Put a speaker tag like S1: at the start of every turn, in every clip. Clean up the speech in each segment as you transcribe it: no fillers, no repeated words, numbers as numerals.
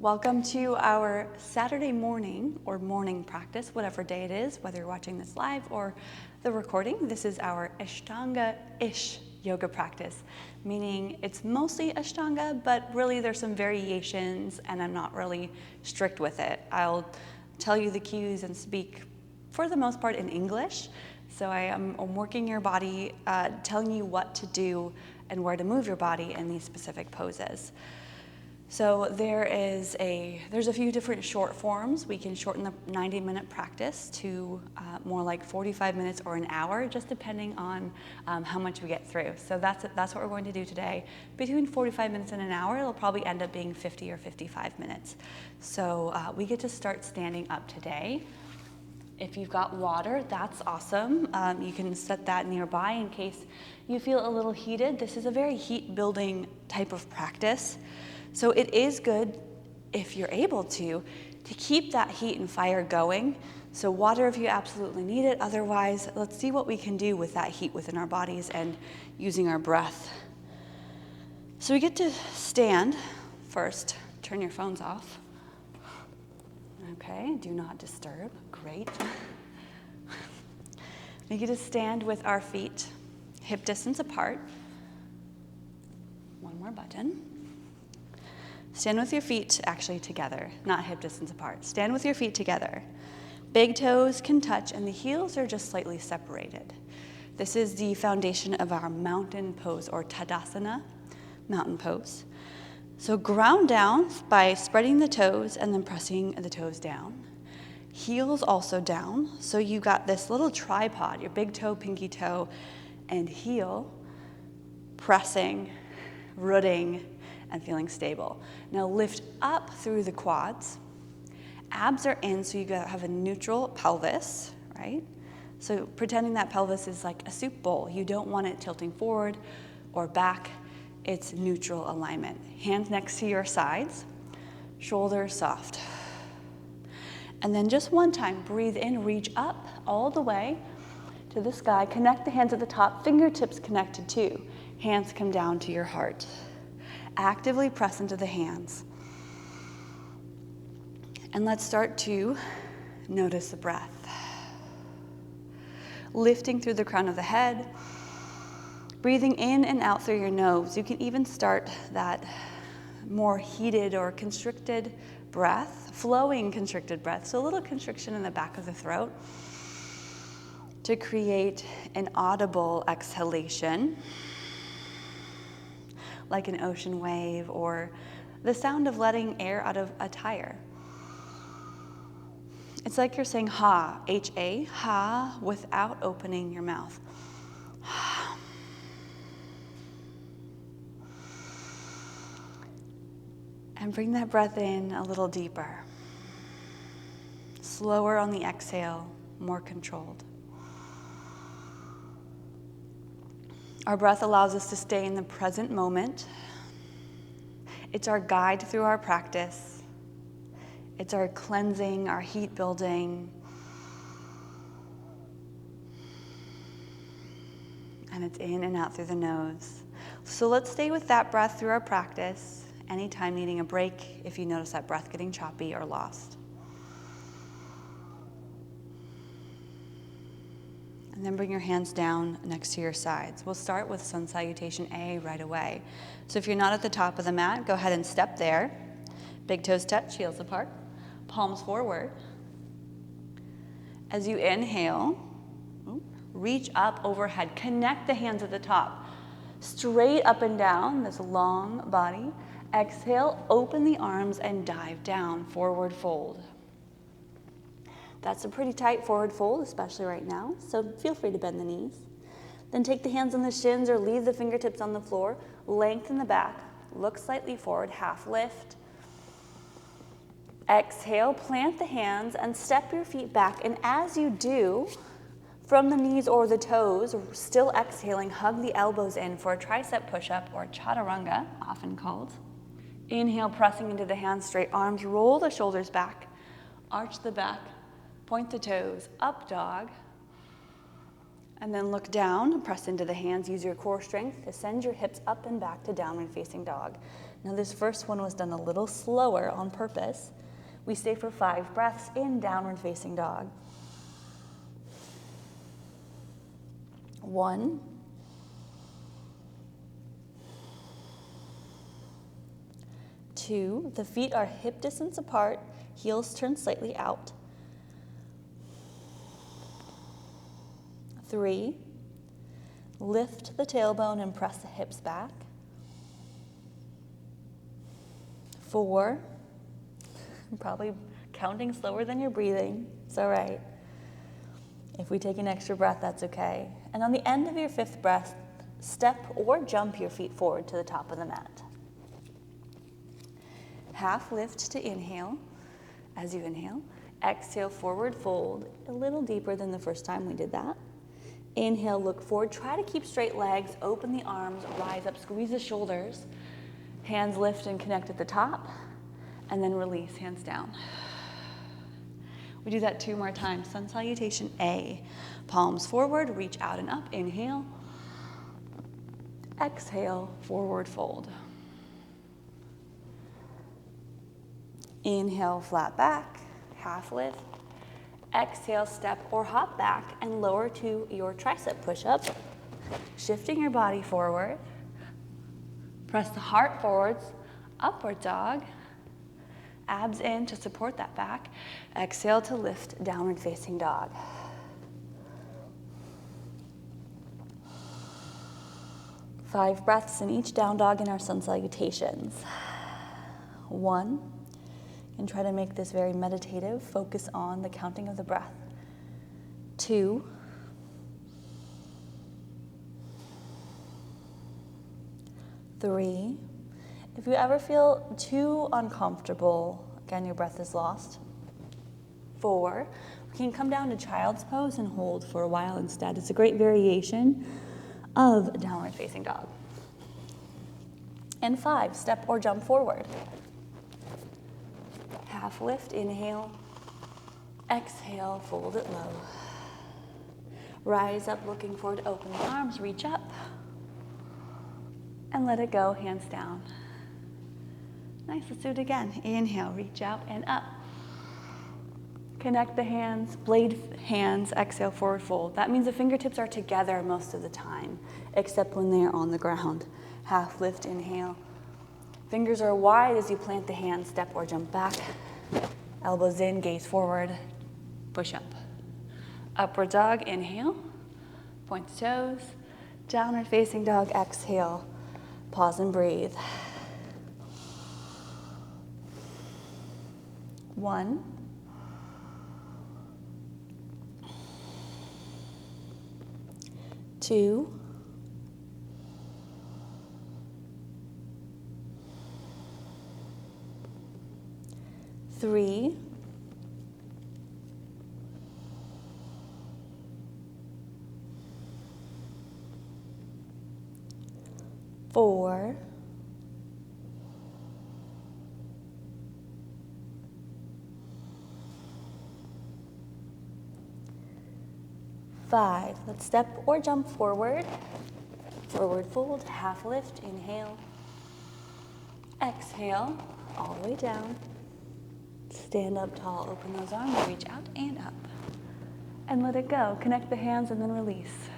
S1: Welcome to our Saturday morning or morning practice, whatever day it is, whether you're watching this live or the recording. This is our Ashtanga-ish yoga practice, meaning it's mostly Ashtanga, but really there's some variations and I'm not really strict with it. I'll tell you the cues and speak for the most part in English. So I'm working your body, telling you what to do and where to move your body in these specific poses. So there's a few different short forms. We can shorten the 90-minute practice to more like 45 minutes or an hour, just depending on how much we get through. So that's what we're going to do today. Between 45 minutes and an hour, it'll probably end up being 50 or 55 minutes. So we get to start standing up today. If you've got water, that's awesome. You can set that nearby in case you feel a little heated. This is a very heat-building type of practice. So it is good, if you're able to keep that heat and fire going. So water if you absolutely need it. Otherwise, let's see what we can do with that heat within our bodies and using our breath. So we get to stand first. Turn your phones off. Okay, do not disturb. Great. We get to stand with our feet hip distance apart. One more button. Stand with your feet actually together, not hip distance apart. Stand with your feet together. Big toes can touch and the heels are just slightly separated. This is the foundation of our mountain pose or Tadasana, mountain pose. So ground down by spreading the toes and then pressing the toes down. Heels also down. So you got this little tripod, your big toe, pinky toe, and heel pressing, rooting, and feeling stable. Now lift up through the quads. Abs are in, so you have a neutral pelvis, right? So pretending that pelvis is like a soup bowl. You don't want it tilting forward or back. It's neutral alignment. Hands next to your sides, shoulders soft. And then just one time, breathe in, reach up all the way to the sky. Connect the hands at the top, fingertips connected too. Hands come down to your heart. Actively press into the hands. And let's start to notice the breath. Lifting through the crown of the head. Breathing in and out through your nose. You can even start that more heated or constricted breath, flowing constricted breath. So a little constriction in the back of the throat to create an audible exhalation, like an ocean wave or the sound of letting air out of a tire. It's like you're saying ha, H-A, ha, without opening your mouth. And bring that breath in a little deeper. Slower on the exhale, more controlled. Our breath allows us to stay in the present moment. It's our guide through our practice. It's our cleansing, our heat building. And it's in and out through the nose. So let's stay with that breath through our practice. Anytime needing a break if you notice that breath getting choppy or lost. And then bring your hands down next to your sides. We'll start with Sun Salutation A right away. So if you're not at the top of the mat, go ahead and step there. Big toes touch, heels apart, palms forward. As you inhale, reach up overhead. Connect the hands at the top. Straight up and down, this long body. Exhale, open the arms and dive down, forward fold. That's a pretty tight forward fold, especially right now, so feel free to bend the knees. Then take the hands on the shins or leave the fingertips on the floor, lengthen the back, look slightly forward, half lift. Exhale, plant the hands and step your feet back, and as you do, from the knees or the toes, still exhaling, hug the elbows in for a tricep push-up or chaturanga, often called. Inhale, pressing into the hands, straight arms, roll the shoulders back, arch the back, point the toes, up dog, and then look down, press into the hands, use your core strength to send your hips up and back to downward facing dog. Now this first one was done a little slower on purpose. We stay for 5 breaths in downward facing dog. 1, 2, the feet are hip distance apart, heels turn slightly out. 3, lift the tailbone and press the hips back. 4, I'm probably counting slower than you're breathing, it's all right. If we take an extra breath, that's okay. And on the end of your 5th breath, step or jump your feet forward to the top of the mat. Half lift to inhale. As you inhale, exhale, forward fold, a little deeper than the first time we did that. Inhale, look forward, try to keep straight legs, open the arms, rise up, squeeze the shoulders. Hands lift and connect at the top, and then release, hands down. We do that 2 more times. Sun salutation A. Palms forward, reach out and up, inhale. Exhale, forward fold. Inhale, flat back, half lift. Exhale, step or hop back and lower to your tricep push-up. Shifting your body forward. Press the heart forwards, upward dog. Abs in to support that back. Exhale to lift, downward facing dog. Five breaths in each down dog in our sun salutations. 1, and try to make this very meditative. Focus on the counting of the breath. 2, 3. If you ever feel too uncomfortable, again, your breath is lost. 4, we can come down to child's pose and hold for a while instead. It's a great variation of downward facing dog. And 5, step or jump forward. Half lift, inhale. Exhale, fold it low. Rise up, looking forward, open the arms, reach up. And let it go, hands down. Nice, let's do it again. Inhale, reach out and up. Connect the hands, blade hands, exhale, forward fold. That means the fingertips are together most of the time, except when they are on the ground. Half lift, inhale. Fingers are wide as you plant the hands, step or jump back. Elbows in, gaze forward, push up. Upward dog, inhale. Point the toes. Downward facing dog, exhale. Pause and breathe. 1, 2, 3, 4, 5. Let's step or jump forward. Forward fold, half lift, inhale. Exhale, all the way down. Stand up tall, open those arms, reach out and up. And let it go. Connect the hands and then release.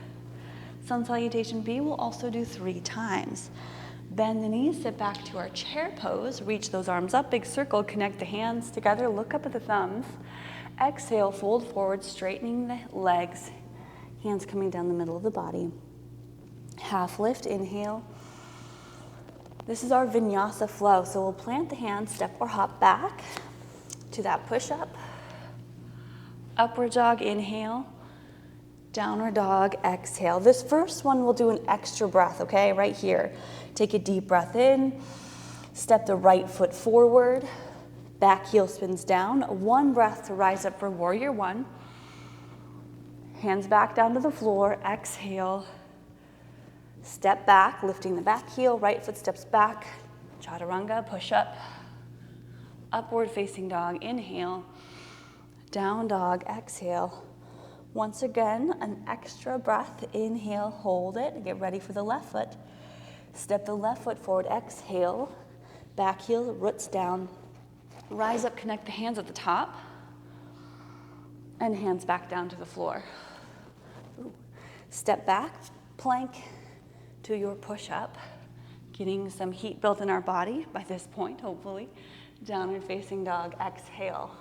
S1: Sun salutation B we'll also do 3 times. Bend the knees, sit back to our chair pose, reach those arms up, big circle, connect the hands together, look up at the thumbs. Exhale, fold forward, straightening the legs, hands coming down the middle of the body. Half lift, inhale. This is our Vinyasa flow, so we'll plant the hands, step or hop back to that push-up. Upward dog, inhale. Downward dog, exhale. This first one we'll do an extra breath, okay? Right here. Take a deep breath in. Step the right foot forward. Back heel spins down. 1 breath to rise up for warrior 1. Hands back down to the floor. Exhale. Step back, lifting the back heel. Right foot steps back. Chaturanga, push up. Upward facing dog, inhale. Down dog, exhale. Once again, an extra breath. Inhale, hold it. Get ready for the left foot. Step the left foot forward, exhale. Back heel roots down. Rise up, connect the hands at the top. And hands back down to the floor. Ooh. Step back, plank to your push-up. Getting some heat built in our body by this point, hopefully. Downward facing dog, exhale.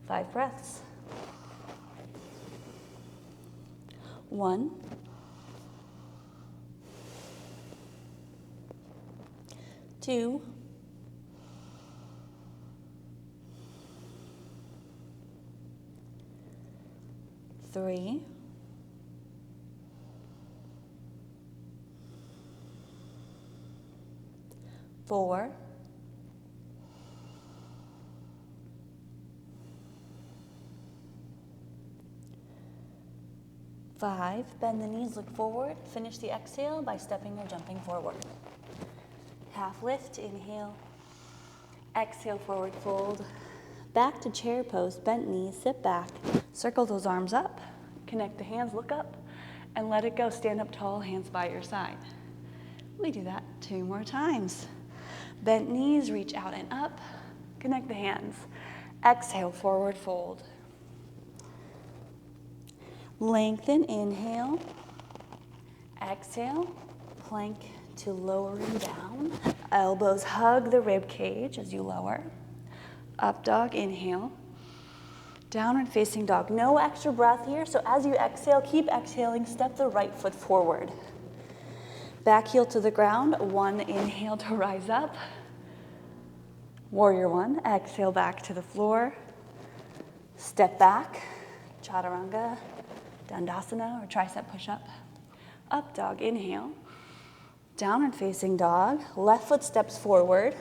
S1: 5 breaths. 1. 2. 3. 4. 5. Bend the knees, look forward. Finish the exhale by stepping or jumping forward. Half lift, inhale. Exhale, forward fold. Back to chair pose, bent knees, sit back. Circle those arms up. Connect the hands, look up. And let it go, stand up tall, hands by your side. We do that 2 more times. Bent knees, reach out and up. Connect the hands. Exhale, forward fold. Lengthen, inhale. Exhale, plank to lowering down. Elbows hug the rib cage as you lower. Up dog, inhale. Downward facing dog. No extra breath here, so as you exhale, keep exhaling. Step the right foot forward. Back heel to the ground. 1 inhale to rise up. Warrior 1. Exhale back to the floor. Step back. Chaturanga, Dandasana, or tricep push-up. Up dog, inhale. Downward facing dog. Left foot steps forward.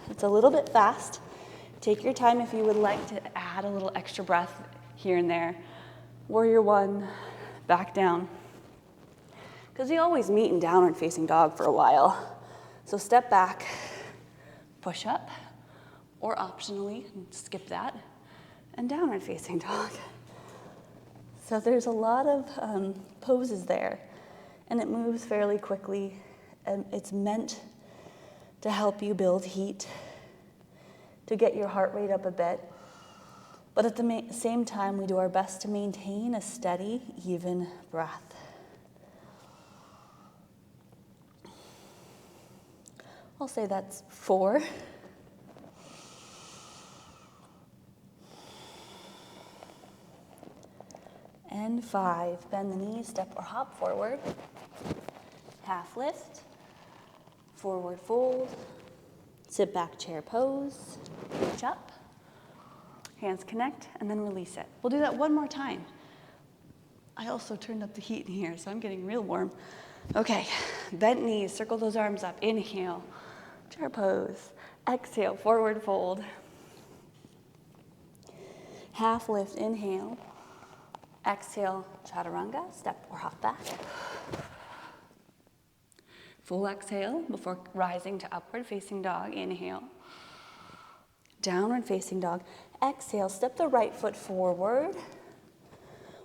S1: It's a little bit fast. Take your time if you would like to add a little extra breath here and there. Warrior 1, back down. Because we always meet in downward facing dog for a while. So step back, push up, or optionally, skip that, and downward facing dog. So there's a lot of poses there, and it moves fairly quickly, and it's meant to help you build heat, to get your heart rate up a bit. But at the same time, we do our best to maintain a steady, even breath. I'll say that's 4. And 5. Bend the knees, step or hop forward. Half lift. Forward fold. Sit back chair pose. Reach up. Hands connect and then release it. We'll do that 1 more time. I also turned up the heat in here, so I'm getting real warm. Okay, bent knees, circle those arms up. Inhale, chair pose. Exhale, forward fold. Half lift, inhale. Exhale, chaturanga, step or hop back. Full exhale before rising to upward facing dog. Inhale. Downward facing dog. Exhale, step the right foot forward.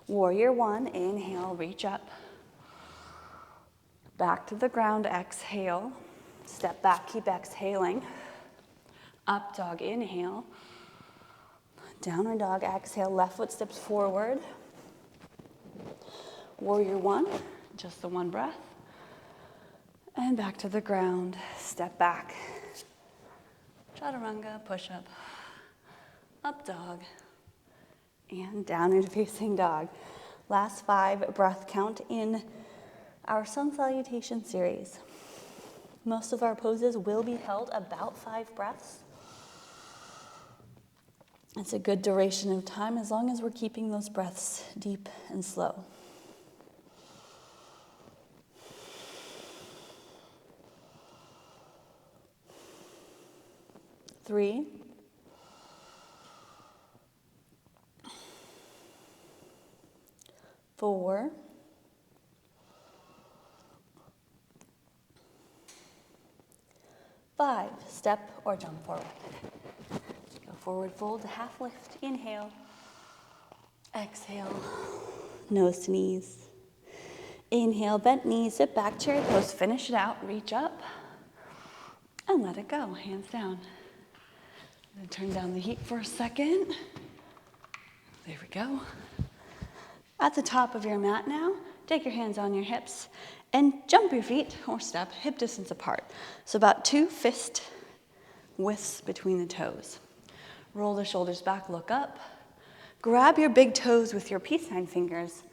S1: Warrior 1, inhale, reach up. Back to the ground, exhale. Step back, keep exhaling. Up dog, inhale. Downward dog, exhale, left foot steps forward. Warrior 1, just the 1 breath. And back to the ground, step back. Chaturanga, push up. Up dog. And downward facing dog. Last 5 breath count in our sun salutation series. Most of our poses will be held about 5 breaths. It's a good duration of time as long as we're keeping those breaths deep and slow. Three, 4, 5, step or jump forward. Go forward fold to half lift, inhale, exhale, nose to knees. Inhale, bent knees, sit back, chair pose, finish it out, reach up, and let it go, hands down. Then turn down the heat for a second. There we go. At the top of your mat now, take your hands on your hips and jump your feet or step hip distance apart. So about 2 fist widths between the toes. Roll the shoulders back, look up. Grab your big toes with your peace sign fingers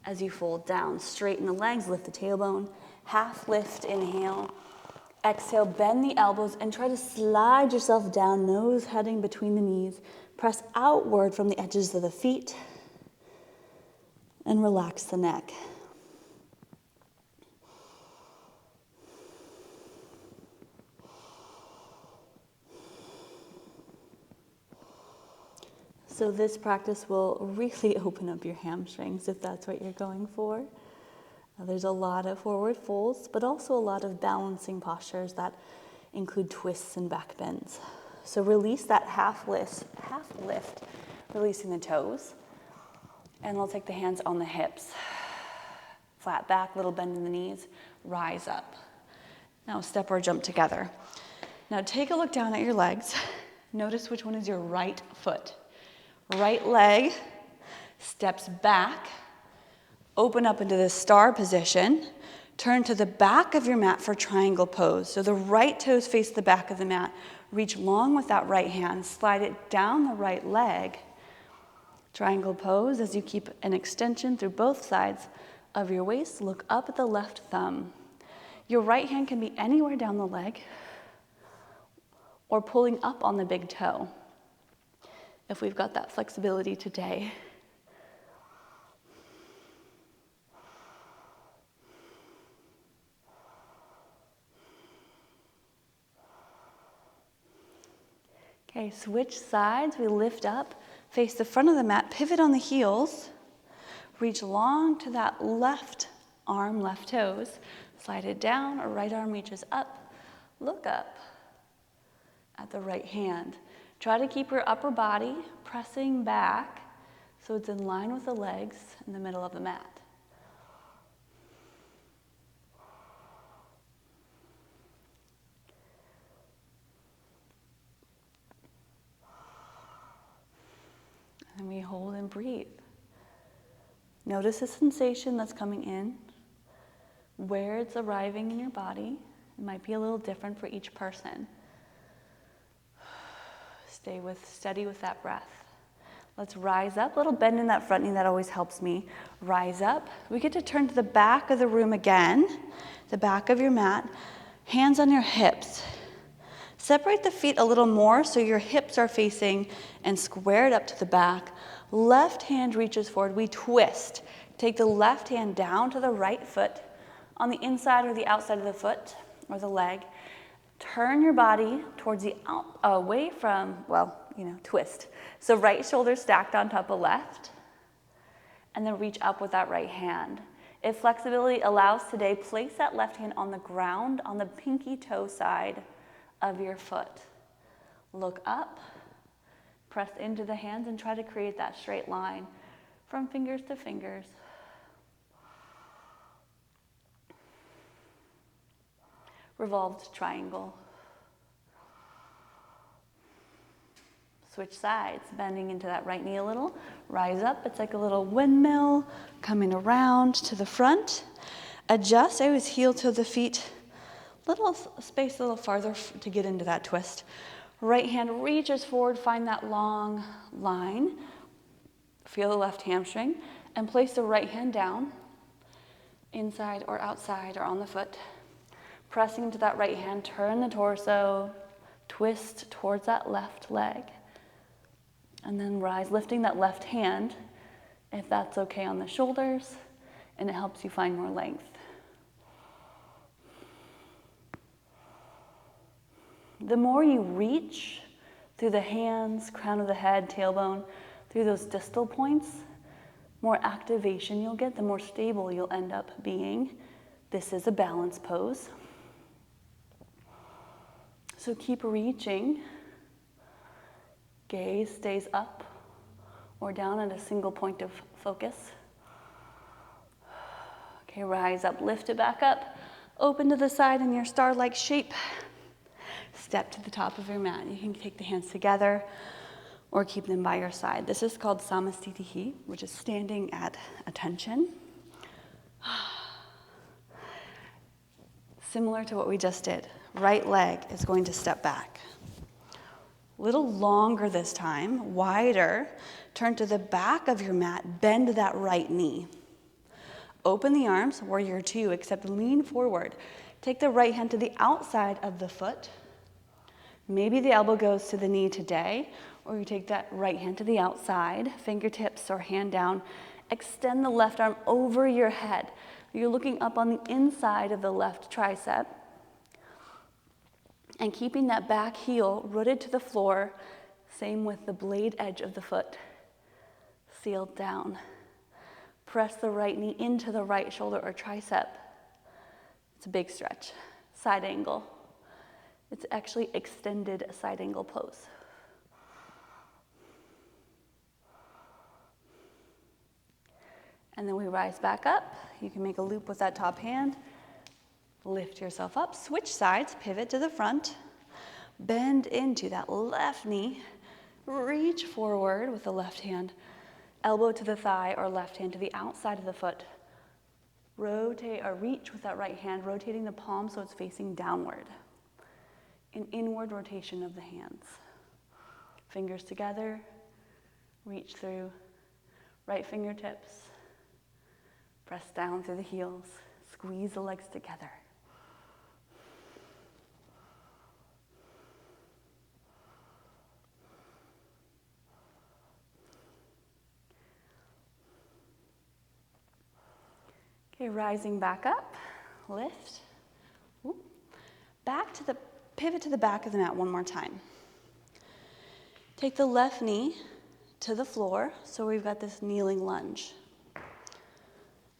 S1: as you fold down. Straighten the legs, lift the tailbone. Half lift, inhale. Exhale, bend the elbows and try to slide yourself down, nose heading between the knees. Press outward from the edges of the feet and relax the neck. So this practice will really open up your hamstrings if that's what you're going for. There's a lot of forward folds, but also a lot of balancing postures that include twists and back bends. So release that half lift, releasing the toes. And we'll take the hands on the hips. Flat back, little bend in the knees, rise up. Now step or jump together. Now take a look down at your legs. Notice which one is your right foot. Right leg steps back, open up into the star position, turn to the back of your mat for triangle pose. So the right toes face the back of the mat. Reach long with that right hand, slide it down the right leg. Triangle pose as you keep an extension through both sides of your waist. Look up at the left thumb. Your right hand can be anywhere down the leg or pulling up on the big toe, if we've got that flexibility today. Okay, switch sides, we lift up, face the front of the mat, pivot on the heels, reach long to that left arm, left toes, slide it down, or right arm reaches up, look up at the right hand. Try to keep your upper body pressing back so it's in line with the legs in the middle of the mat. And we hold and breathe. Notice the sensation that's coming in, where it's arriving in your body. It might be a little different for each person. Stay steady with that breath. Let's rise up. Little bend in that front knee, that always helps me. Rise up. We get to turn to the back of the room again, the back of your mat. Hands on your hips. Separate the feet a little more so your hips are facing and squared up to the back. Left hand reaches forward. We twist. Take the left hand down to the right foot on the inside or the outside of the foot or the leg. Turn your body towards the away from, twist. So right shoulder stacked on top of left, and then reach up with that right hand. If flexibility allows today, place that left hand on the ground on the pinky toe side of your foot. Look up, press into the hands, and try to create that straight line from fingers to fingers. Revolved triangle. Switch sides, bending into that right knee a little. Rise up, it's like a little windmill, coming around to the front. Adjust, I always heel to the feet. Little space a little farther to get into that twist. Right hand reaches forward, find that long line. Feel the left hamstring, and place the right hand down, inside or outside or on the foot. Pressing into that right hand, turn the torso, twist towards that left leg. And then rise, lifting that left hand, if that's okay, on the shoulders, and it helps you find more length. The more you reach through the hands, crown of the head, tailbone, through those distal points, more activation you'll get, the more stable you'll end up being. This is a balance pose. So keep reaching. Gaze stays up or down at a single point of focus. Okay, rise up, lift it back up, open to the side in your star-like shape. Step to the top of your mat. You can take the hands together or keep them by your side. This is called Samasitihi, which is standing at attention. Similar to what we just did. Right leg is going to step back. A little longer this time, wider. Turn to the back of your mat, bend that right knee. Open the arms, warrior two, except lean forward. Take the right hand to the outside of the foot. Maybe the elbow goes to the knee today, or you take that right hand to the outside, fingertips or hand down. Extend the left arm over your head. You're looking up on the inside of the left tricep. And keeping that back heel rooted to the floor, same with the blade edge of the foot, sealed down. Press the right knee into the right shoulder or tricep. It's a big stretch. Side angle. It's actually extended side angle pose. And then we rise back up. You can make a loop with that top hand. Lift yourself up, switch sides, pivot to the front. Bend into that left knee. Reach forward with the left hand. Elbow to the thigh or left hand to the outside of the foot. Rotate or reach with that right hand, rotating the palm so it's facing downward. An inward rotation of the hands. Fingers together, reach through. Right fingertips. Press down through the heels. Squeeze the legs together. Okay, rising back up, lift. Back to the pivot to the back of the mat one more time. Take the left knee to the floor, so we've got this kneeling lunge.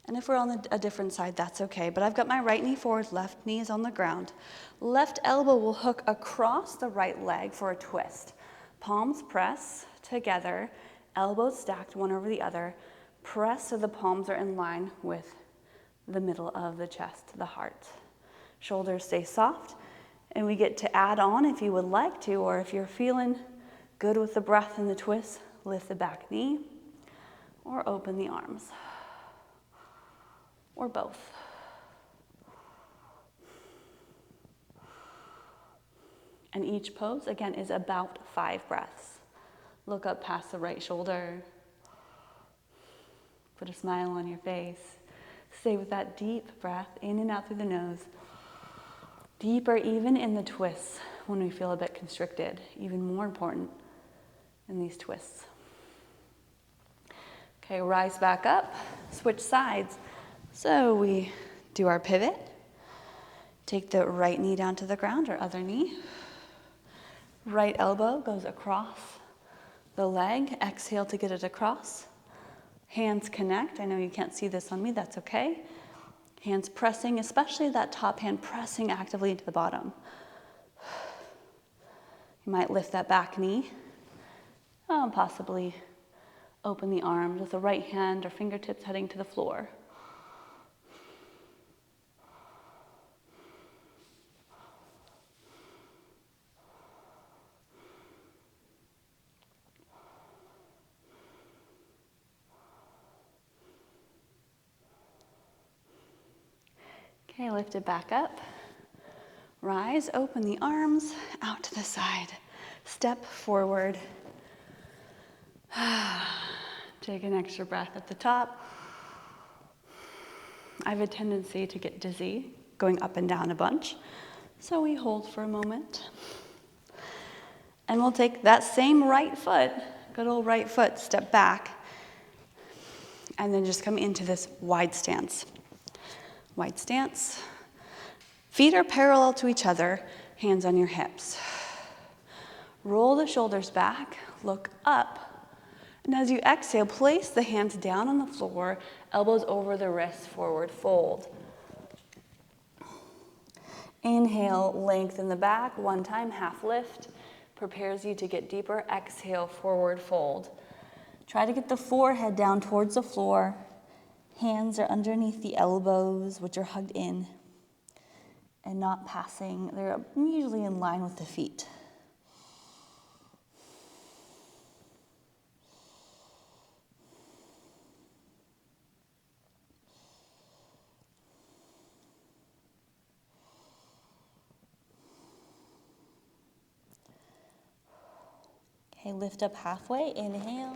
S1: And if we're on a different side, that's okay. But I've got my right knee forward, left knee is on the ground. Left elbow will hook across the right leg for a twist. Palms press together, elbows stacked one over the other. Press so the palms are in line with the middle of the chest, the heart. Shoulders stay soft, and we get to add on if you would like to, or if you're feeling good with the breath and the twist, lift the back knee, or open the arms, or both. And each pose, again, is about 5 breaths. Look up past the right shoulder. Put a smile on your face. Stay with that deep breath in and out through the nose. Deeper even in the twists when we feel a bit constricted. Even more important in these twists. Okay, rise back up, switch sides. So we do our pivot. Take the right knee down to the ground or other knee. Right elbow goes across the leg. Exhale to get it across. Hands connect. I know you can't see this on me, that's okay. Hands pressing, especially that top hand pressing actively into the bottom. You might lift that back knee. Possibly open the arms with the right hand or fingertips heading to the floor. Okay, lift it back up. Rise, open the arms, out to the side. Step forward. Take an extra breath at the top. I have a tendency to get dizzy going up and down a bunch, so we hold for a moment. And we'll take that same right foot, good old right foot, step back, and then just come into this wide stance. Wide stance. Feet are parallel to each other, hands on your hips. Roll the shoulders back, look up. And as you exhale, place the hands down on the floor, elbows over the wrists, forward fold. Inhale, lengthen the back, one time, half lift. Prepares you to get deeper. Exhale, forward fold. Try to get the forehead down towards the floor. Hands are underneath the elbows, which are hugged in and not passing. They're usually in line with the feet. Okay, lift up halfway, inhale.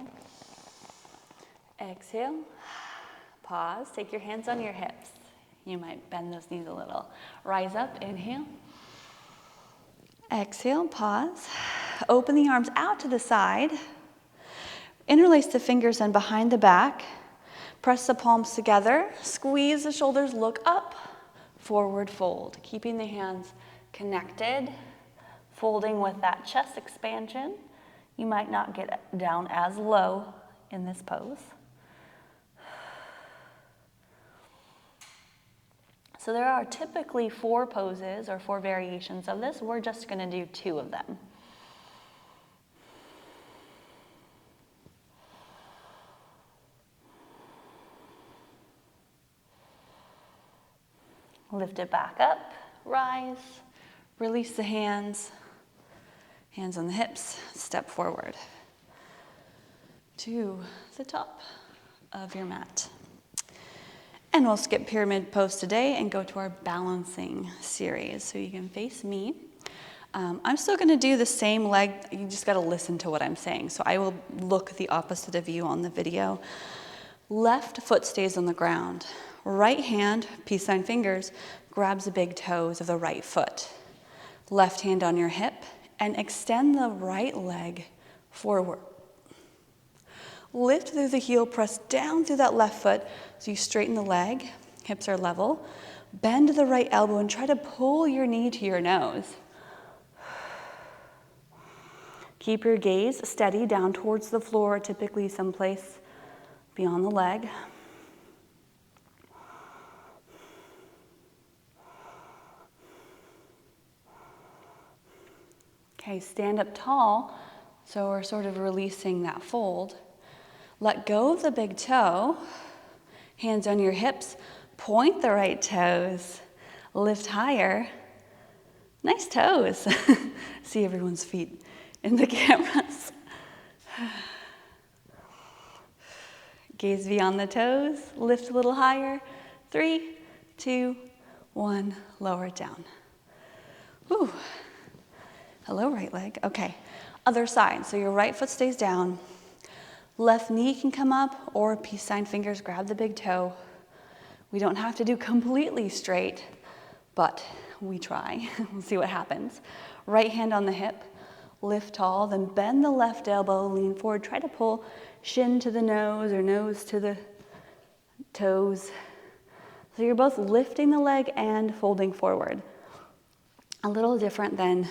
S1: Exhale, pause, take your hands on your hips. You might bend those knees a little. Rise up, inhale. Exhale, pause. Open the arms out to the side. Interlace the fingers and behind the back. Press the palms together. Squeeze the shoulders, look up. Forward fold, keeping the hands connected. Folding with that chest expansion. You might not get down as low in this pose. So there are typically 4 poses or 4 variations of this. We're just going to do 2 of them. Lift it back up, rise, release the hands, hands on the hips, step forward to the top of your mat. And we'll skip pyramid pose today and go to our balancing series. So you can face me. I'm still gonna do the same leg. You just gotta listen to what I'm saying. So I will look the opposite of you on the video. Left foot stays on the ground. Right hand, peace sign fingers, grabs the big toes of the right foot. Left hand on your hip and extend the right leg forward. Lift through the heel, press down through that left foot so you straighten the leg, hips are level. Bend the right elbow and try to pull your knee to your nose. Keep your gaze steady down towards the floor, typically someplace beyond the leg. Okay, stand up tall, so we're sort of releasing that fold. Let go of the big toe, hands on your hips, point the right toes, lift higher. Nice toes. See everyone's feet in the cameras. Gaze beyond the toes, lift a little higher. 3, 2, 1, lower it down. Whew. Hello, right leg. Okay, other side. So your right foot stays down. Left knee can come up, or peace sign fingers grab the big toe. We don't have to do completely straight, but we try. We'll see what happens. Right hand on the hip, lift tall, then bend the left elbow, lean forward. Try to pull shin to the nose or nose to the toes. So you're both lifting the leg and folding forward. A little different than,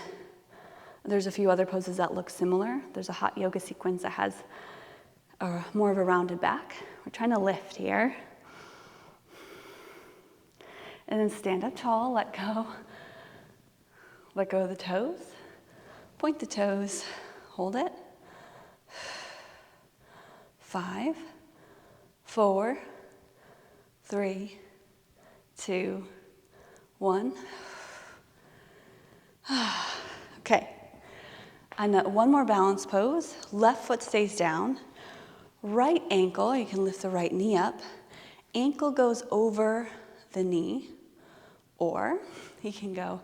S1: there's a few other poses that look similar. There's a hot yoga sequence that has more of a rounded back. We're trying to lift here. And then stand up tall, let go. Let go of the toes. Point the toes, hold it. 5, 4, 3, 2, 1. Okay. And one more balance pose. Left foot stays down. Right ankle, you can lift the right knee up. Ankle goes over the knee, or you can go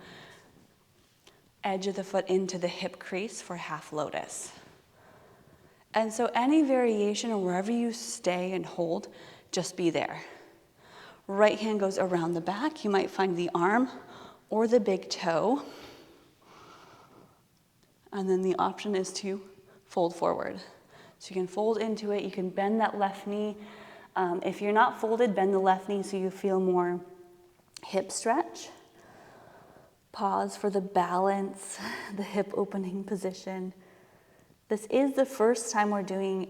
S1: edge of the foot into the hip crease for half lotus. And so any variation or wherever you stay and hold, just be there. Right hand goes around the back. You might find the arm or the big toe. And then the option is to fold forward. So you can fold into it. You can bend that left knee. If you're not folded, bend the left knee so you feel more hip stretch. Pause for the balance, the hip opening position. This is the first time we're doing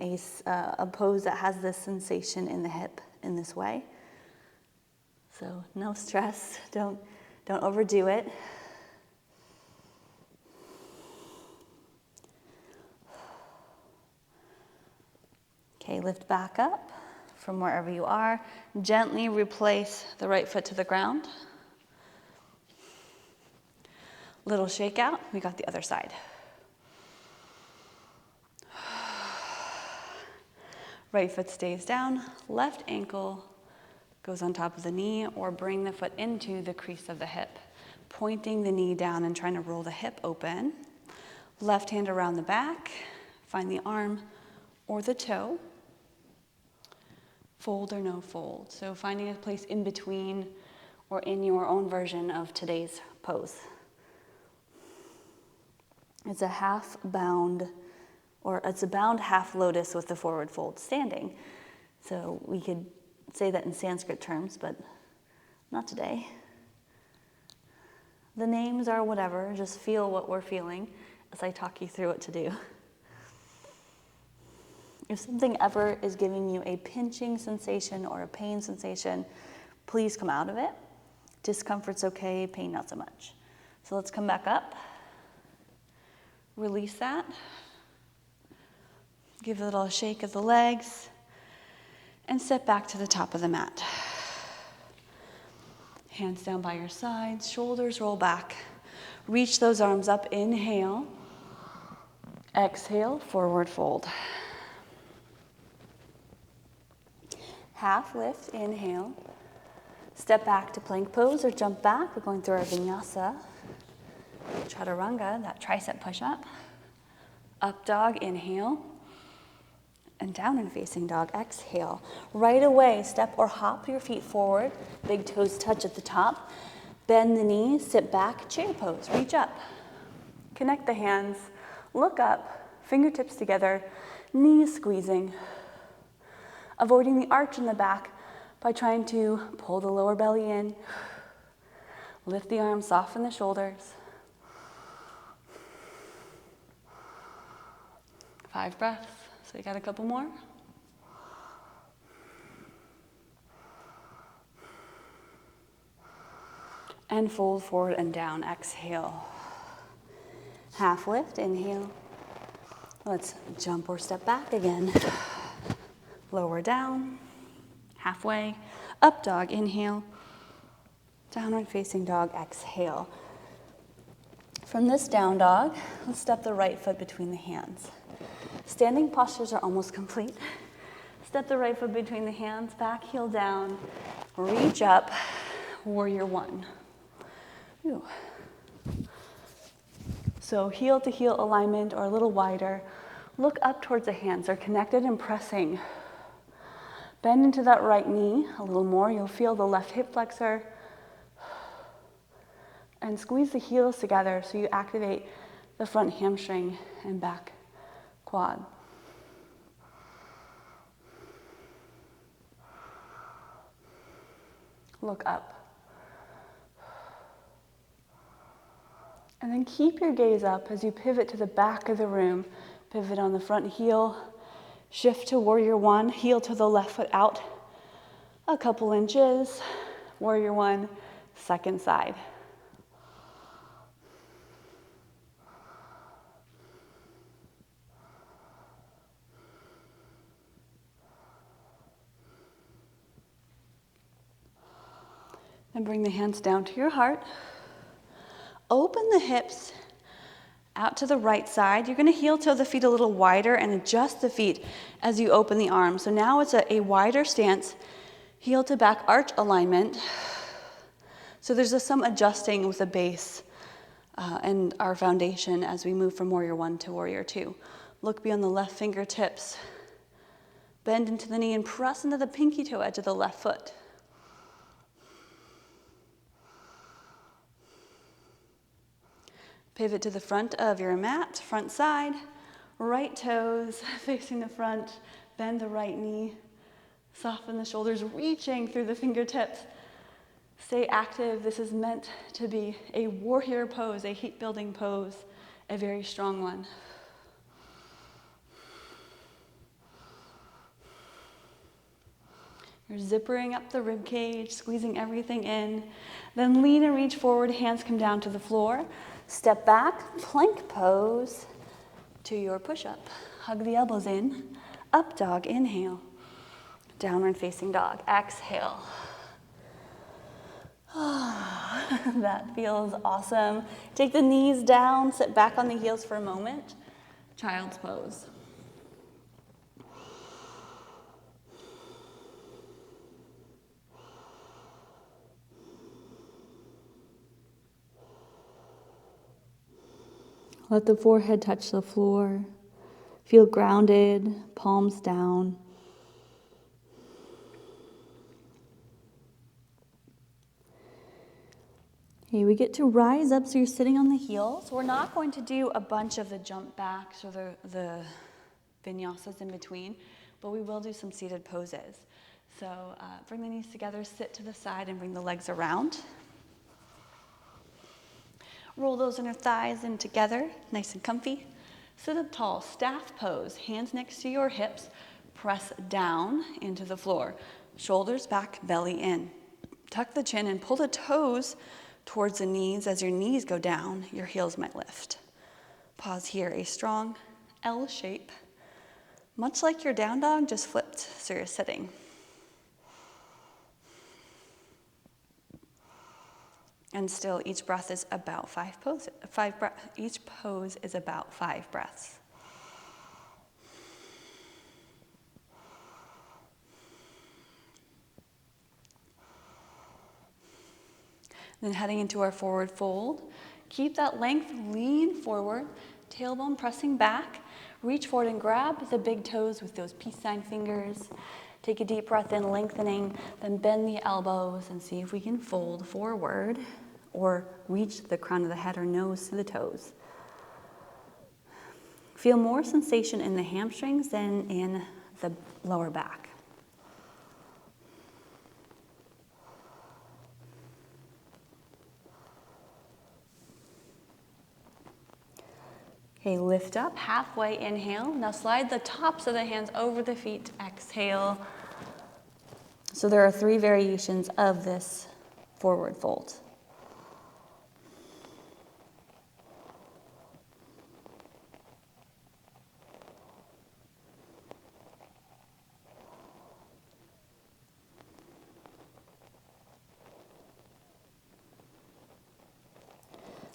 S1: a pose that has this sensation in the hip in this way. So no stress, don't overdo it. Okay, lift back up from wherever you are. Gently replace the right foot to the ground. Little shake out, we got the other side. Right foot stays down, left ankle goes on top of the knee, or bring the foot into the crease of the hip, pointing the knee down and trying to roll the hip open. Left hand around the back, find the arm or the toe. Fold or no fold. So finding a place in between or in your own version of today's pose. It's a half bound, or it's a bound half lotus with the forward fold standing. So we could say that in Sanskrit terms, but not today. The names are whatever, just feel what we're feeling as I talk you through what to do. If something ever is giving you a pinching sensation or a pain sensation, please come out of it. Discomfort's okay, pain not so much. So let's come back up. Release that. Give a little shake of the legs and step back to the top of the mat. Hands down by your sides, shoulders roll back. Reach those arms up, inhale. Exhale, forward fold. Half lift, inhale. Step back to plank pose or jump back. We're going through our Vinyasa. Chaturanga, that tricep push-up. Up dog, inhale. And down and facing dog, exhale. Right away, step or hop your feet forward. Big toes touch at the top. Bend the knees, sit back, chair pose, reach up. Connect the hands, look up, fingertips together, knees squeezing. Avoiding the arch in the back by trying to pull the lower belly in. Lift the arms, soften the shoulders. 5 breaths. So you got a couple more. And fold forward and down. Exhale. Half lift. Inhale. Let's jump or step back again. Lower down. Halfway. Up dog. Inhale. Downward facing dog. Exhale. From this down dog, let's step the right foot between the hands. Standing postures are almost complete. Step the right foot between the hands, back heel down, reach up, warrior one. Ooh. So heel to heel alignment or a little wider. Look up towards the hands, they're connected and pressing. Bend into that right knee a little more, you'll feel the left hip flexor. And squeeze the heels together so you activate the front hamstring and back quad. Look up. And then keep your gaze up as you pivot to the back of the room. Pivot on the front heel. Shift to warrior one. Heel to the left foot out a couple inches. Warrior one, second side. And bring the hands down to your heart. Open the hips out to the right side. You're going to heel toe the feet a little wider and adjust the feet as you open the arms. So now it's a wider stance, heel to back arch alignment. So there's some adjusting with the base and our foundation as we move from warrior one to warrior two. Look beyond the left fingertips. Bend into the knee and press into the pinky toe edge of the left foot. Pivot to the front of your mat, front side, right toes facing the front, bend the right knee, soften the shoulders, reaching through the fingertips. Stay active. This is meant to be a warrior pose, a heat building pose, a very strong one. You're zippering up the rib cage, squeezing everything in. Then lean and reach forward, hands come down to the floor. Step back, plank pose to your push-up. Hug the elbows in. Up dog, inhale. Downward facing dog. Exhale. That feels awesome. Take the knees down, sit back on the heels for a moment. Child's pose. Let the forehead touch the floor. Feel grounded, palms down. Okay, we get to rise up, so you're sitting on the heels. We're not going to do a bunch of the jump backs or the vinyasas in between, but we will do some seated poses. So bring the knees together, sit to the side, and bring the legs around. Roll those inner thighs in together, nice and comfy. Sit up tall, staff pose, hands next to your hips, press down into the floor. Shoulders back, belly in. Tuck the chin and pull the toes towards the knees. As your knees go down, your heels might lift. Pause here, a strong L shape. Much like your down dog, just flipped, so you're sitting. And still, each breath is about each pose is about 5 breaths. Then heading into our forward fold. Keep that length, lean forward, tailbone pressing back. Reach forward and grab the big toes with those peace sign fingers. Take a deep breath in, lengthening, then bend the elbows and see if we can fold forward or reach the crown of the head or nose to the toes. Feel more sensation in the hamstrings than in the lower back. Okay, lift up, halfway inhale. Now slide the tops of the hands over the feet, exhale. So there are 3 variations of this forward fold.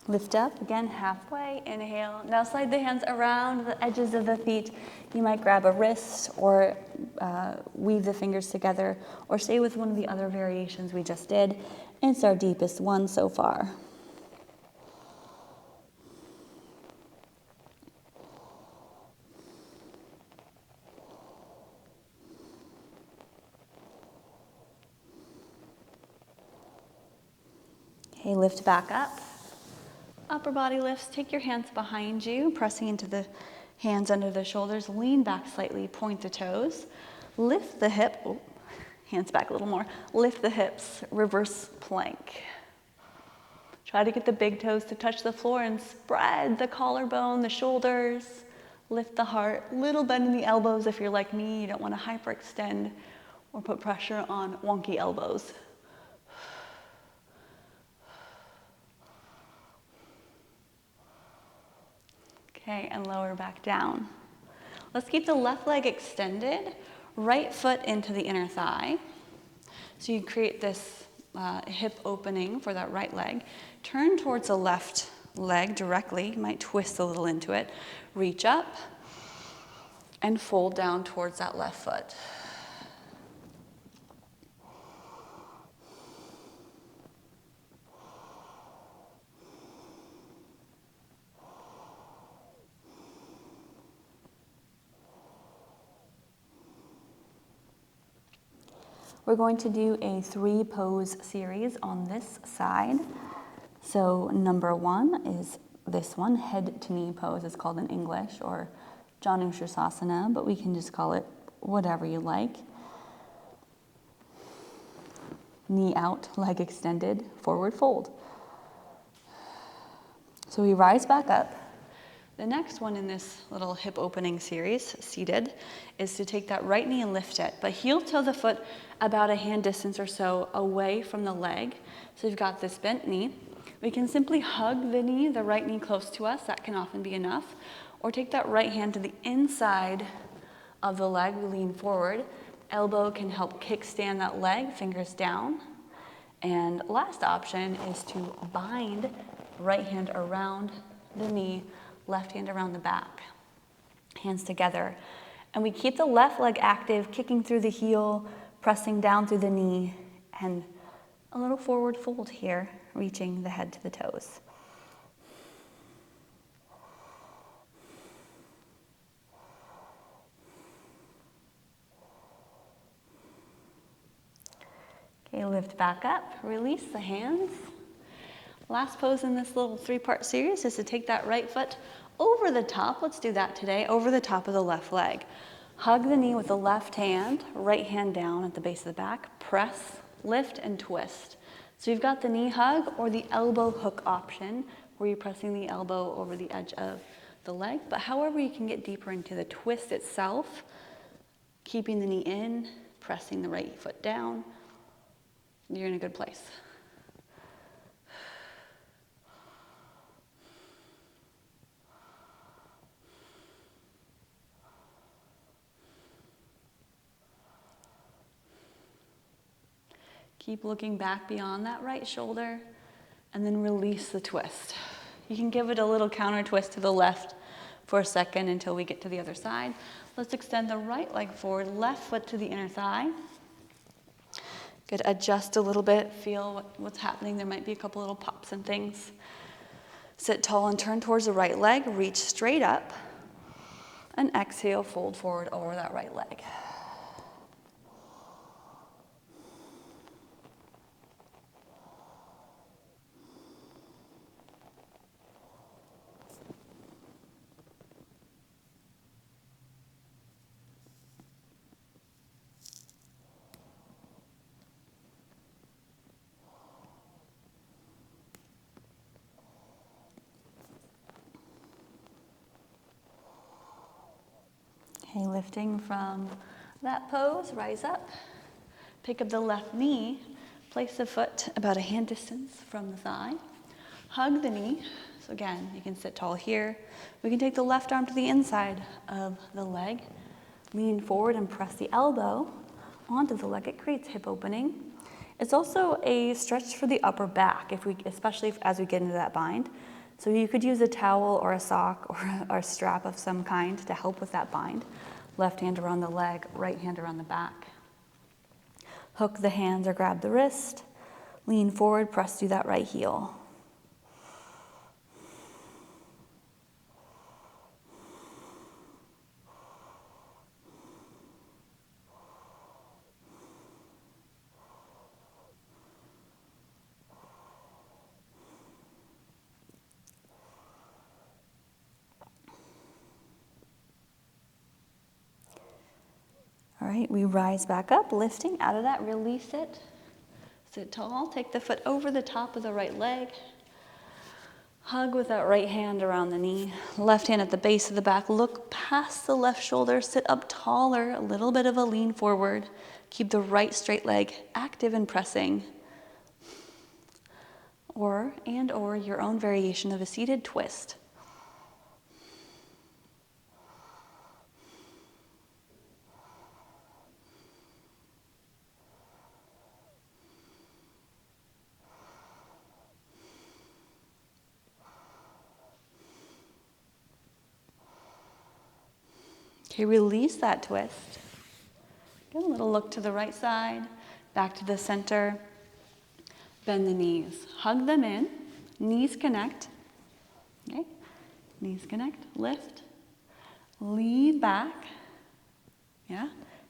S1: Lift up, again, halfway, inhale. Now slide the hands around the edges of the feet. You might grab a wrist or weave the fingers together or stay with one of the other variations we just did. And it's our deepest one so far. Okay, lift back up. Upper body lifts, take your hands behind you, pressing into the hands under the shoulders, lean back slightly, point the toes, lift the hip, hands back a little more, lift the hips, reverse plank. Try to get the big toes to touch the floor and spread the collarbone, the shoulders, lift the heart, little bend in the elbows if you're like me, you don't want to hyperextend or put pressure on wonky elbows. Okay, and lower back down. Let's keep the left leg extended, right foot into the inner thigh. So you create this hip opening for that right leg. Turn towards the left leg directly. You might twist a little into it. Reach up and fold down towards that left foot. We're going to do a 3-pose series on this side. So number 1 is this one, head to knee pose. It's called in English, or Janu Shavasana, but we can just call it whatever you like. Knee out, leg extended, forward fold. So we rise back up. The next one in this little hip opening series, seated, is to take that right knee and lift it, but heel toe the foot about a hand distance or so away from the leg. So you've got this bent knee. We can simply hug the knee, the right knee close to us. That can often be enough. Or take that right hand to the inside of the leg, we lean forward, Elbow can help kickstand that leg, fingers down. And last option is to bind right hand around the knee, left hand around the back, hands together. And we keep the left leg active, kicking through the heel, pressing down through the knee, and a little forward fold here, reaching the head to the toes. Okay, lift back up, release the hands. Last pose in this little 3-part series is to take that right foot over the top. Let's do that today, over the top of the left leg. Hug the knee with the left hand, right hand down at the base of the back. Press, lift, and twist. So you've got the knee hug or the elbow hook option, where you're pressing the elbow over the edge of the leg. But however you can get deeper into the twist itself, keeping the knee in, pressing the right foot down, you're in a good place. Keep looking back beyond that right shoulder and then release the twist. You can give it a little counter twist to the left for a second until we get to the other side. Let's extend the right leg forward, left foot to the inner thigh. Good, adjust a little bit, feel what's happening. There might be a couple little pops and things. Sit tall and turn towards the right leg, reach straight up, and exhale, fold forward over that right leg. Okay, lifting from that pose, rise up, pick up the left knee, place the foot about a hand distance from the thigh, hug the knee. So again, you can sit tall here. We can take the left arm to the inside of the leg, lean forward and press the elbow onto the leg. It creates hip opening. It's also a stretch for the upper back, especially as we get into that bind. So you could use a towel or a sock or a strap of some kind to help with that bind. Left hand around the leg, right hand around the back. Hook the hands or grab the wrist. Lean forward, press through that right heel. All right, we rise back up, lifting out of that, release it. Sit tall, take the foot over the top of the right leg. Hug with that right hand around the knee. Left hand at the base of the back, look past the left shoulder, sit up taller, a little bit of a lean forward. Keep the right straight leg active and pressing. Or your own variation of a seated twist. Okay, release that twist. Give a little look to the right side, back to the center. Bend the knees. Hug them in. Knees connect. Okay, knees connect. Lift. Lean back. Yeah,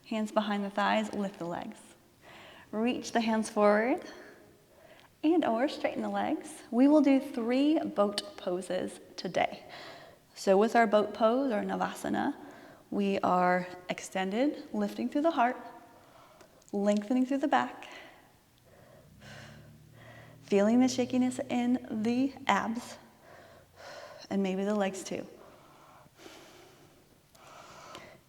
S1: hands behind the thighs. Lift the legs. Reach the hands forward and or straighten the legs. We will do 3 boat poses today. So with our boat pose or Navasana, we are extended, lifting through the heart, lengthening through the back, feeling the shakiness in the abs, and maybe the legs too.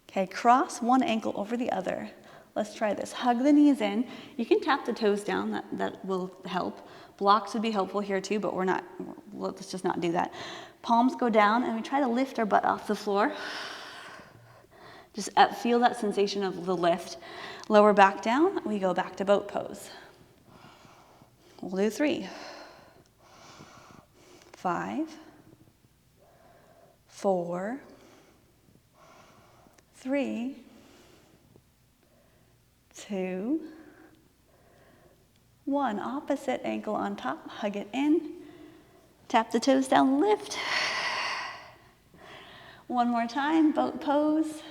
S1: Okay, cross one ankle over the other. Let's try this. Hug the knees in. You can tap the toes down, that will help. Blocks would be helpful here too, but let's just not do that. Palms go down and we try to lift our butt off the floor. Just feel that sensation of the lift. Lower back down, we go back to boat pose. We'll do 3, 5, 4, 3, 2, 1. Opposite ankle on top, hug it in. Tap the toes down, lift. One more time, boat pose.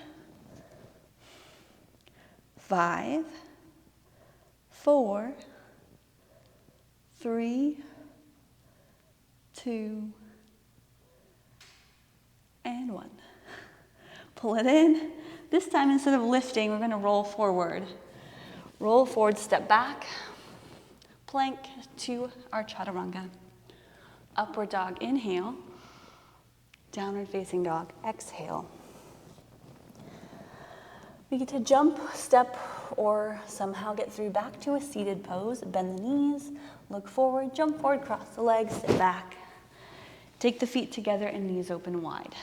S1: 5, 4, 3, 2, and 1. Pull it in. This time, instead of lifting, we're going to roll forward. Roll forward, step back, plank to our chaturanga. Upward dog, inhale. Downward facing dog, exhale. We get to jump, step, or somehow get through back to a seated pose. Bend the knees, look forward, jump forward, cross the legs, sit back. Take the feet together and knees open wide.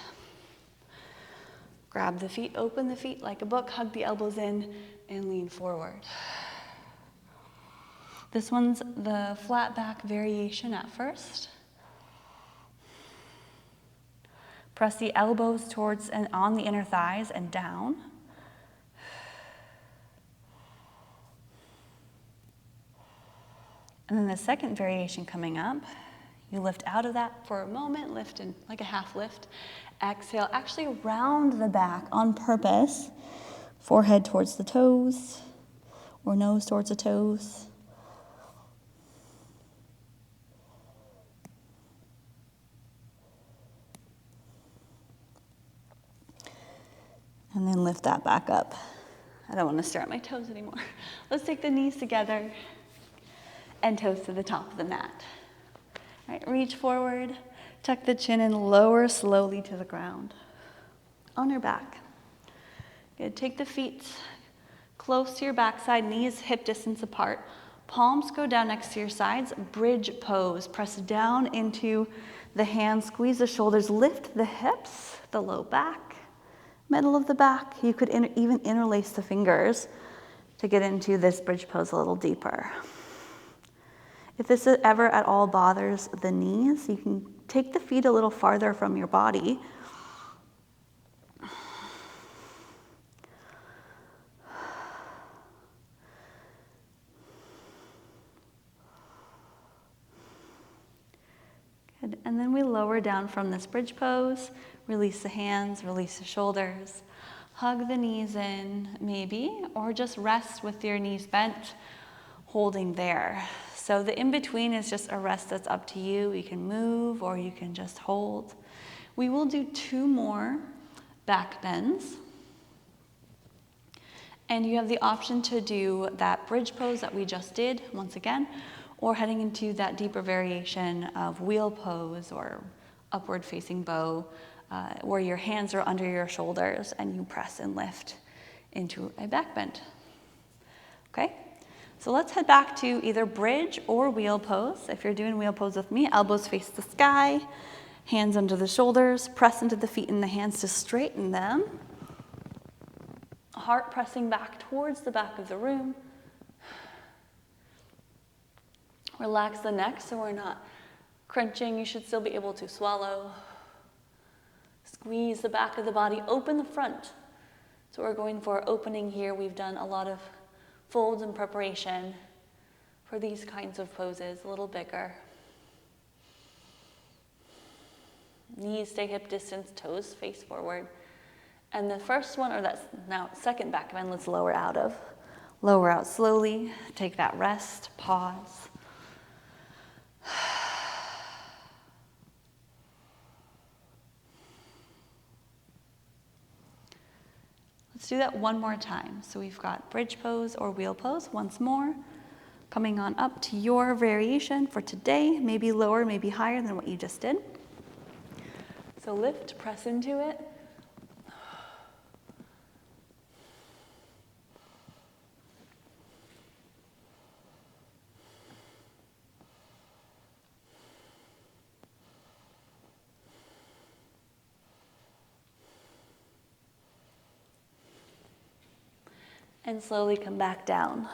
S1: Grab the feet, open the feet like a book, hug the elbows in, and lean forward. This one's the flat back variation at first. Press the elbows towards and on the inner thighs and down. And then the second variation coming up, you lift out of that for a moment, lift in like a half lift. Exhale, actually round the back on purpose. Forehead towards the toes or nose towards the toes. And then lift that back up. I don't want to stare at my toes anymore. Let's take the knees together and toes to the top of the mat. All right, reach forward, tuck the chin and lower slowly to the ground. On your back. Good, take the feet close to your backside, knees hip distance apart. Palms go down next to your sides, bridge pose. Press down into the hands, squeeze the shoulders, lift the hips, the low back, middle of the back. You could even interlace the fingers to get into this bridge pose a little deeper. If this ever at all bothers the knees, you can take the feet a little farther from your body. Good. And then we lower down from this bridge pose, release the hands, release the shoulders, hug the knees in maybe, or just rest with your knees bent, holding there. So the in-between is just a rest that's up to you. You can move or you can just hold. We will do 2 more back bends. And you have the option to do that bridge pose that we just did, once again, or heading into that deeper variation of wheel pose or upward facing bow, where your hands are under your shoulders and you press and lift into a back bend. Okay? So let's head back to either bridge or wheel pose. If you're doing wheel pose with me, elbows face the sky, hands under the shoulders, press into the feet and the hands to straighten them. Heart pressing back towards the back of the room. Relax the neck so we're not crunching. You should still be able to swallow. Squeeze the back of the body, open the front. So we're going for opening here. We've done a lot of folds in preparation for these kinds of poses, a little bigger. Knees stay hip distance, toes face forward. And the first one, or that's now second back bend, let's lower out of. Lower out slowly, take that rest, pause. Let's do that one more time. So we've got bridge pose or wheel pose once more. Coming on up to your variation for today, maybe lower, maybe higher than what you just did. So lift, press into it. And slowly come back down.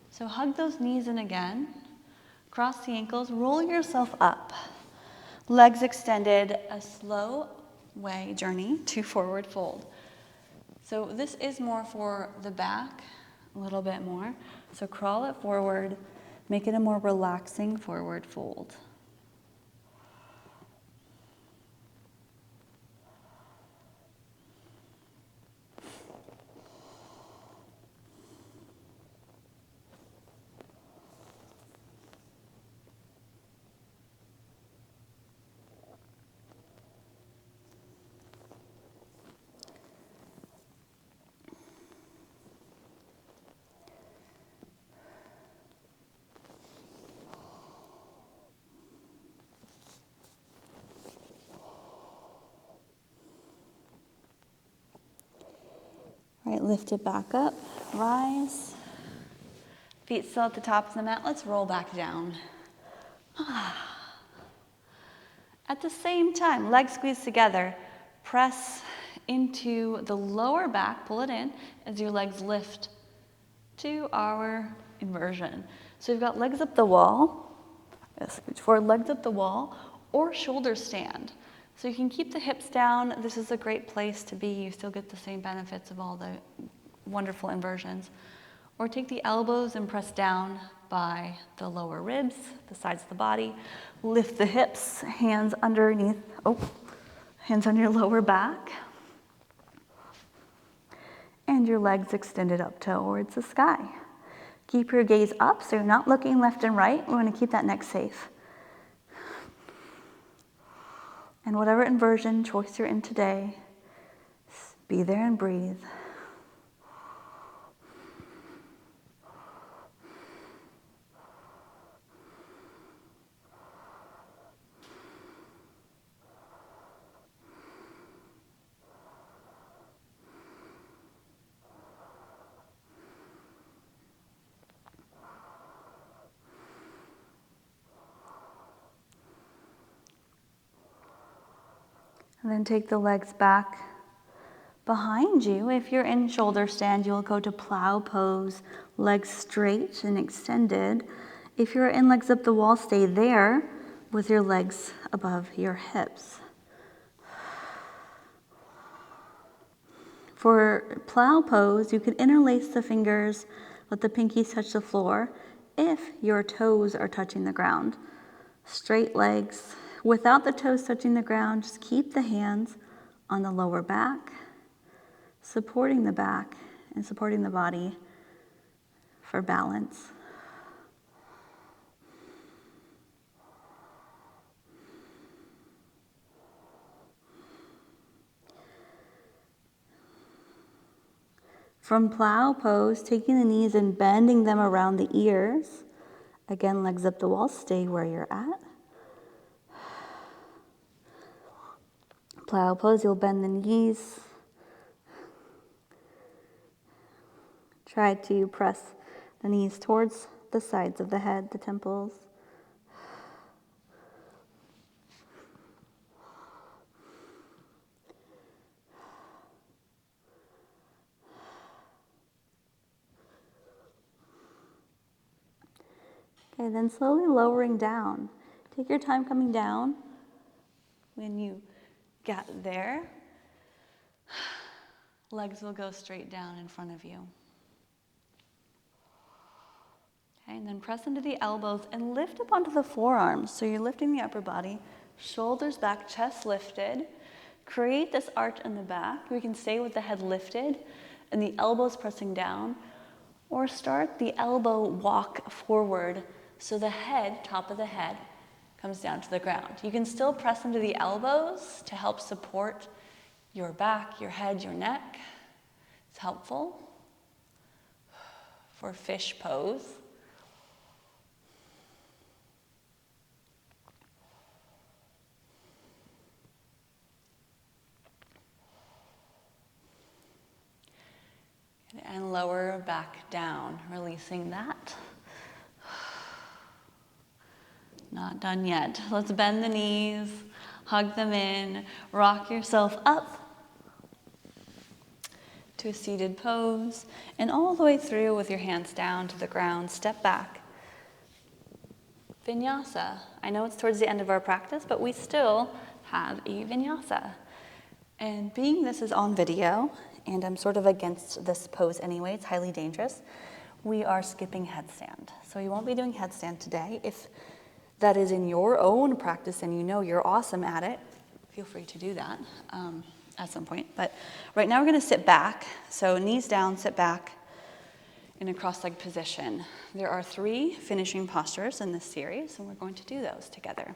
S1: So hug those knees in again. Cross the ankles, roll yourself up. Legs extended, a slow way journey to forward fold. So this is more for the back, a little bit more. So crawl it forward, make it a more relaxing forward fold. All right, lift it back up, rise. Feet still at the top of the mat, let's roll back down. At the same time, legs squeeze together, press into the lower back, pull it in as your legs lift to our inversion. So you've got legs up the wall, scooch forward, legs up the wall, or shoulder stand. So you can keep the hips down. This is a great place to be. You still get the same benefits of all the wonderful inversions. Or take the elbows and press down by the lower ribs, the sides of the body. Lift the hips, hands underneath, hands on your lower back. And your legs extended up towards the sky. Keep your gaze up so you're not looking left and right. We want to keep that neck safe. And whatever inversion choice you're in today, be there and breathe. And then take the legs back behind you. If you're in shoulder stand, you'll go to plow pose, legs straight and extended. If you're in legs up the wall, stay there with your legs above your hips. For plow pose, you can interlace the fingers, let the pinkies touch the floor if your toes are touching the ground. Straight legs. Without the toes touching the ground, just keep the hands on the lower back, supporting the back and supporting the body for balance. From plow pose, taking the knees and bending them around the ears. Again, legs up the wall, stay where you're at. Plow pose, you'll bend the knees. Try to press the knees towards the sides of the head, the temples. Okay, then slowly lowering down. Take your time coming down. When you get there, legs will go straight down in front of you. Okay, and then press into the elbows and lift up onto the forearms. So you're lifting the upper body, shoulders back, chest lifted. Create this arch in the back. We can stay with the head lifted and the elbows pressing down, or start the elbow walk forward so the head, top of the head, comes down to the ground. You can still press into the elbows to help support your back, your head, your neck. It's helpful for fish pose. And lower back down, releasing that. Not done yet. Let's bend the knees, hug them in, rock yourself up. to a seated pose, and all the way through with your hands down to the ground, step back. Vinyasa. I know it's towards the end of our practice, but we still have a vinyasa. And being this is on video, and I'm sort of against this pose anyway, it's highly dangerous, we are skipping headstand. So you won't be doing headstand today. If that is in your own practice and you know you're awesome at it, feel free to do that at some point. But right now we're going to sit back. So knees down, sit back in a cross-legged position. There are 3 finishing postures in this series, and we're going to do those together.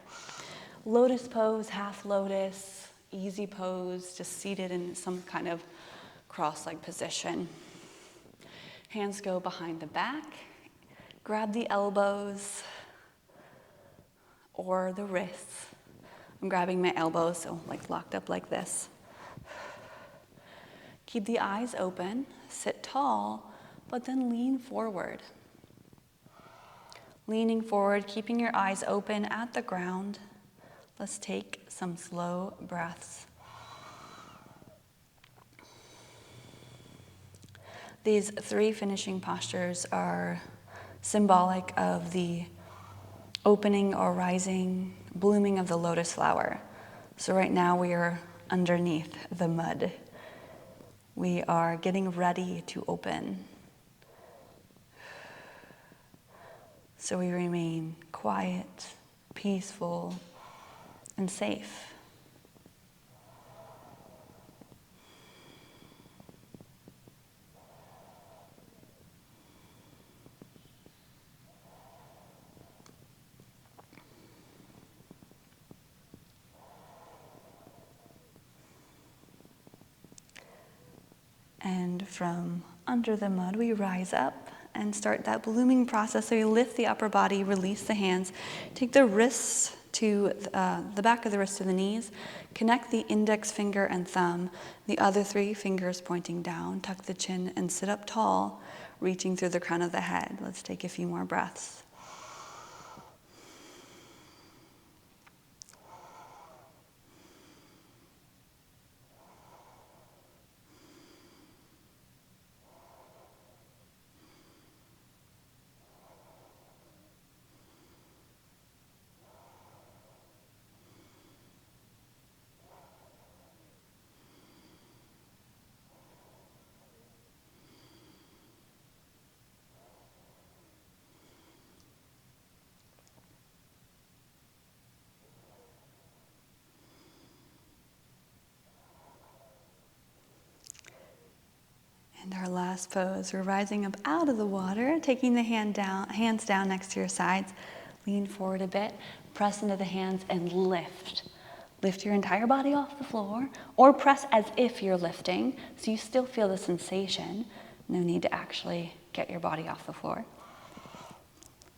S1: Lotus pose, half lotus, easy pose, just seated in some kind of cross-legged position. Hands go behind the back. Grab the elbows or the wrists. I'm grabbing my elbows, so like locked up like this. Keep the eyes open, sit tall, but then lean forward. Leaning forward, keeping your eyes open at the ground. Let's take some slow breaths. These 3 finishing postures are symbolic of the opening or rising, blooming of the lotus flower. So right now we are underneath the mud. We are getting ready to open. So we remain quiet, peaceful, and safe. And from under the mud, we rise up and start that blooming process. So you lift the upper body, release the hands, take the wrists to the back of the wrist to the knees, connect the index finger and thumb, the other 3 fingers pointing down, tuck the chin and sit up tall, reaching through the crown of the head. Let's take a few more breaths. And our last pose, we're rising up out of the water, taking the hands down next to your sides. Lean forward a bit, press into the hands and lift. Lift your entire body off the floor, or press as if you're lifting, so you still feel the sensation. No need to actually get your body off the floor.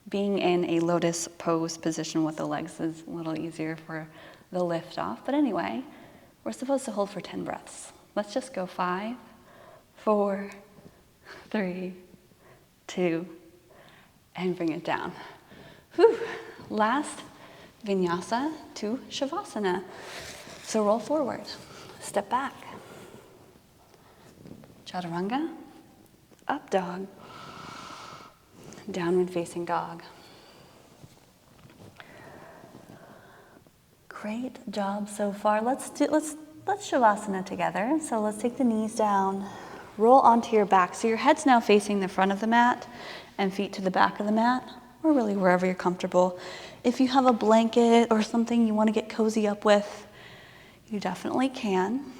S1: Being in a lotus pose position with the legs is a little easier for the lift off. But anyway, we're supposed to hold for 10 breaths. Let's just go 5, 4, 3, 2, and bring it down. Whew. Last vinyasa to Shavasana. So roll forward, step back. Chaturanga, up dog, downward facing dog. Great job so far. Let's Shavasana together. So let's take the knees down, roll onto your back. So your head's now facing the front of the mat and feet to the back of the mat, or really wherever you're comfortable. If you have a blanket or something you want to get cozy up with, you definitely can.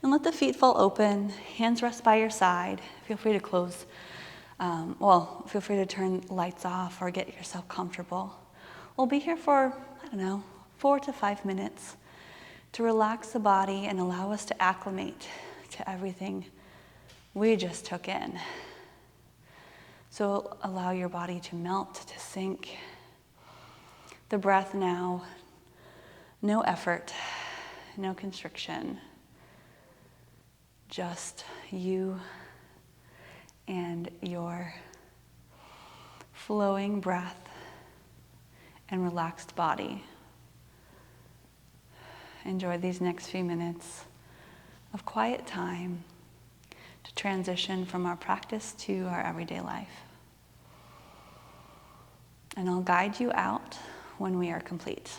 S1: And let the feet fall open, hands rest by your side. Feel free to close, feel free to turn lights off or get yourself comfortable. We'll be here for, 4 to 5 minutes to relax the body and allow us to acclimate to everything we just took in. So allow your body to melt, to sink. The breath now, no effort, no constriction, just you and your flowing breath and relaxed body. Enjoy these next few minutes of quiet time to transition from our practice to our everyday life. And I'll guide you out when we are complete.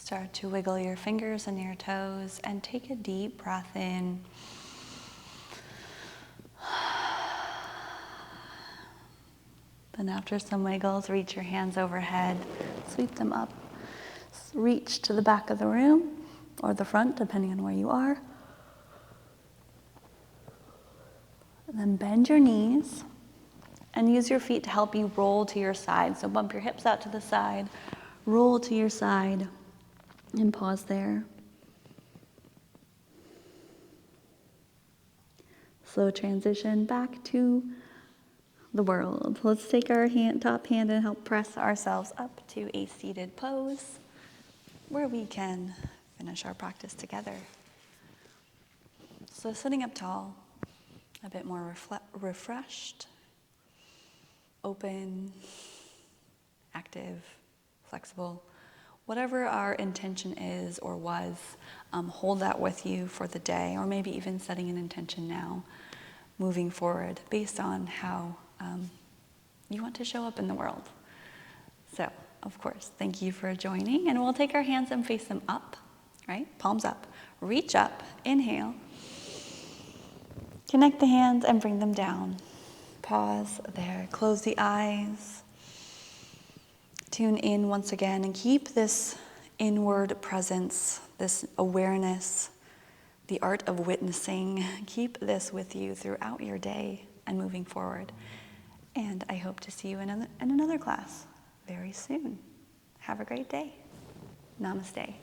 S1: Start to wiggle your fingers and your toes and take a deep breath in. Then after some wiggles, reach your hands overhead, sweep them up, reach to the back of the room or the front, depending on where you are. And then bend your knees and use your feet to help you roll to your side. So bump your hips out to the side, roll to your side, and pause there. Slow transition back to the world. Let's take our top hand and help press ourselves up to a seated pose where we can finish our practice together. So sitting up tall, a bit more refreshed, open, active, flexible. whatever our intention is or was, hold that with you for the day, or maybe even setting an intention now, moving forward based on how you want to show up in the world. So, of course, thank you for joining, and we'll take our hands and face them up, right? Palms up. Reach up, inhale. Connect the hands and bring them down. Pause there, close the eyes. Tune in once again and keep this inward presence, this awareness, the art of witnessing. Keep this with you throughout your day and moving forward. And I hope to see you in another class very soon. Have a great day. Namaste.